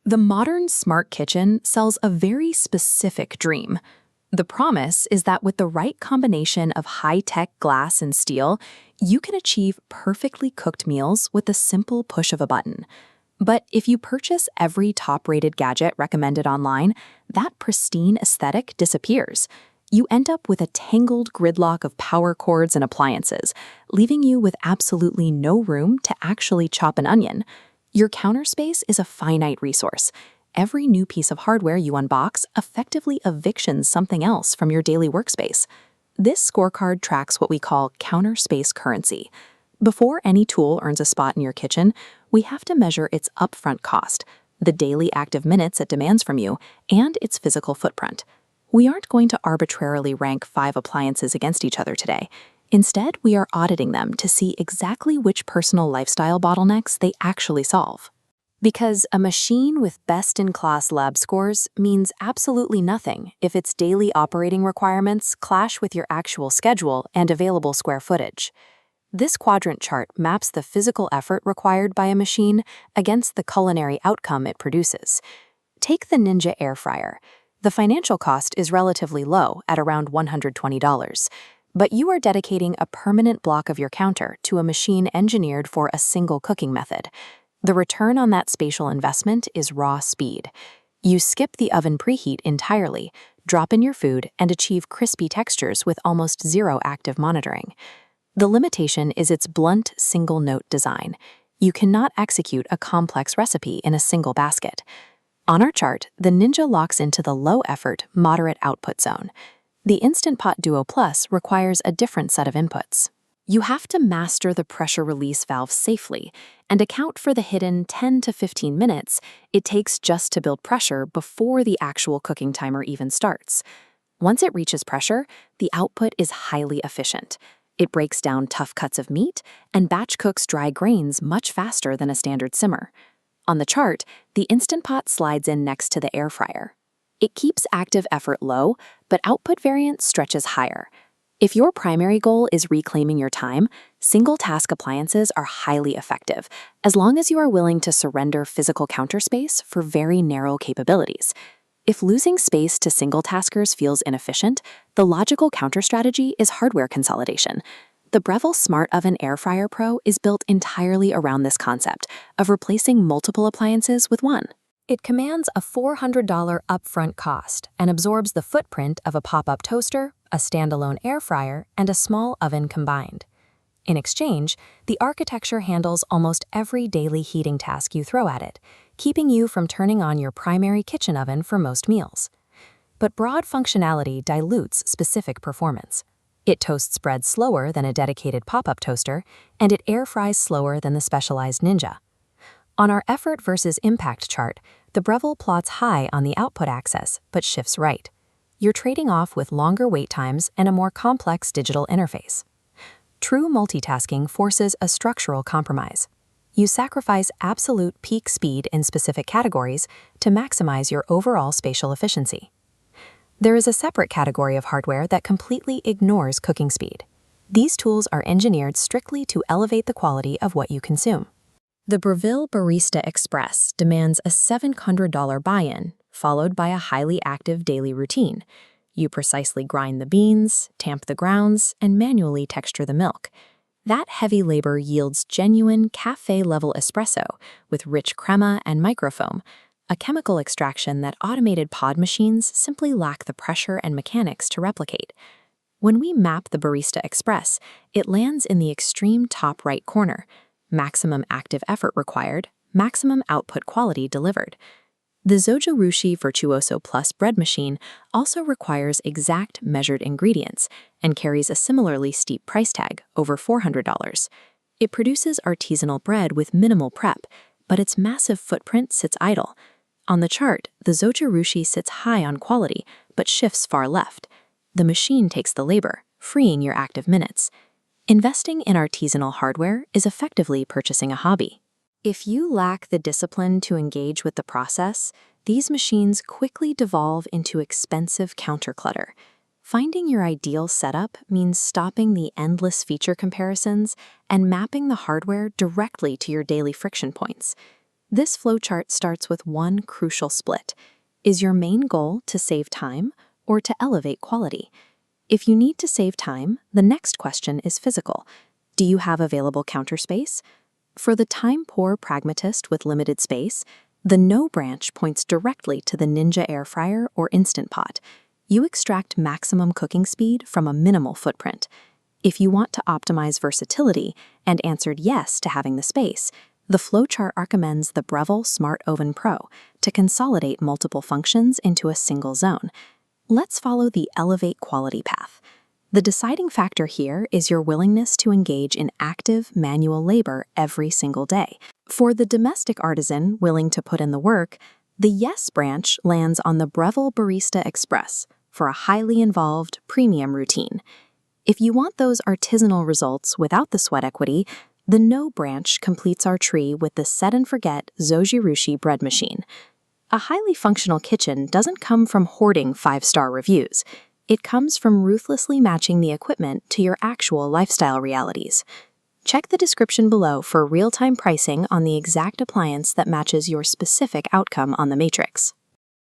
The modern smart kitchen sells a very specific dream. The promise is that with the right combination of high-tech glass and steel, you can achieve perfectly cooked meals with the simple push of a button. But if you purchase every top-rated gadget recommended online, that pristine aesthetic disappears. You end up with a tangled gridlock of power cords and appliances, leaving you with absolutely no room to actually chop an onion. Your counter space is a finite resource. Every new piece of hardware you unbox effectively evictions something else from your daily workspace. This scorecard tracks what we call counter space currency. Before any tool earns a spot in your kitchen, we have to measure its upfront cost, the daily active minutes it demands from you, and its physical footprint. We aren't going to arbitrarily rank 5 appliances against each other today. Instead, we are auditing them to see exactly which personal lifestyle bottlenecks they actually solve. Because a machine with best-in-class lab scores means absolutely nothing if its daily operating requirements clash with your actual schedule and available square footage. This quadrant chart maps the physical effort required by a machine against the culinary outcome it produces. Take the Ninja air fryer. The financial cost is relatively low at around $120. But you are dedicating a permanent block of your counter to a machine engineered for a single cooking method. The return on that spatial investment is raw speed. You skip the oven preheat entirely, drop in your food, and achieve crispy textures with almost zero active monitoring. The limitation is its blunt, single-note design. You cannot execute a complex recipe in a single basket. On our chart, the Ninja locks into the low-effort, moderate output zone. The Instant Pot Duo Plus requires a different set of inputs. You have to master the pressure release valve safely and account for the hidden 10 to 15 minutes it takes just to build pressure before the actual cooking timer even starts. Once it reaches pressure, the output is highly efficient. It breaks down tough cuts of meat and batch cooks dry grains much faster than a standard simmer. On the chart, the Instant Pot slides in next to the air fryer. It keeps active effort low, but output variance stretches higher. If your primary goal is reclaiming your time, single-task appliances are highly effective, as long as you are willing to surrender physical counter space for very narrow capabilities. If losing space to single-taskers feels inefficient, the logical counter strategy is hardware consolidation. The Breville Smart Oven Air Fryer Pro is built entirely around this concept of replacing multiple appliances with one. It commands a $400 upfront cost and absorbs the footprint of a pop-up toaster, a standalone air fryer, and a small oven combined. In exchange, the architecture handles almost every daily heating task you throw at it, keeping you from turning on your primary kitchen oven for most meals. But broad functionality dilutes specific performance. It toasts bread slower than a dedicated pop-up toaster, and it air fries slower than the specialized Ninja. On our effort versus impact chart, the Breville plots high on the output axis, but shifts right. You're trading off with longer wait times and a more complex digital interface. True multitasking forces a structural compromise. You sacrifice absolute peak speed in specific categories to maximize your overall spatial efficiency. There is a separate category of hardware that completely ignores cooking speed. These tools are engineered strictly to elevate the quality of what you consume. The Breville Barista Express demands a $700 buy-in, followed by a highly active daily routine. You precisely grind the beans, tamp the grounds, and manually texture the milk. That heavy labor yields genuine cafe-level espresso with rich crema and microfoam, a chemical extraction that automated pod machines simply lack the pressure and mechanics to replicate. When we map the Barista Express, it lands in the extreme top right corner. Maximum active effort required, maximum output quality delivered. The Zojirushi Virtuoso Plus bread machine also requires exact measured ingredients and carries a similarly steep price tag, over $400. It produces artisanal bread with minimal prep, but its massive footprint sits idle. On the chart, the Zojirushi sits high on quality, but shifts far left. The machine takes the labor, freeing your active minutes. Investing in artisanal hardware is effectively purchasing a hobby. If you lack the discipline to engage with the process, these machines quickly devolve into expensive counterclutter. Finding your ideal setup means stopping the endless feature comparisons and mapping the hardware directly to your daily friction points. This flowchart starts with one crucial split. Is your main goal to save time or to elevate quality? If you need to save time, the next question is physical. Do you have available counter space? For the time-poor pragmatist with limited space, the No branch points directly to the Ninja air fryer or Instant Pot. You extract maximum cooking speed from a minimal footprint. If you want to optimize versatility and answered yes to having the space, the flowchart recommends the Breville Smart Oven Pro to consolidate multiple functions into a single zone. Let's follow the Elevate Quality path. The deciding factor here is your willingness to engage in active manual labor every single day. For the domestic artisan willing to put in the work, the Yes branch lands on the Breville Barista Express for a highly involved premium routine. If you want those artisanal results without the sweat equity, the No branch completes our tree with the set-and-forget Zojirushi bread machine. A highly functional kitchen doesn't come from hoarding 5-star reviews. It comes from ruthlessly matching the equipment to your actual lifestyle realities. Check the description below for real-time pricing on the exact appliance that matches your specific outcome on the matrix.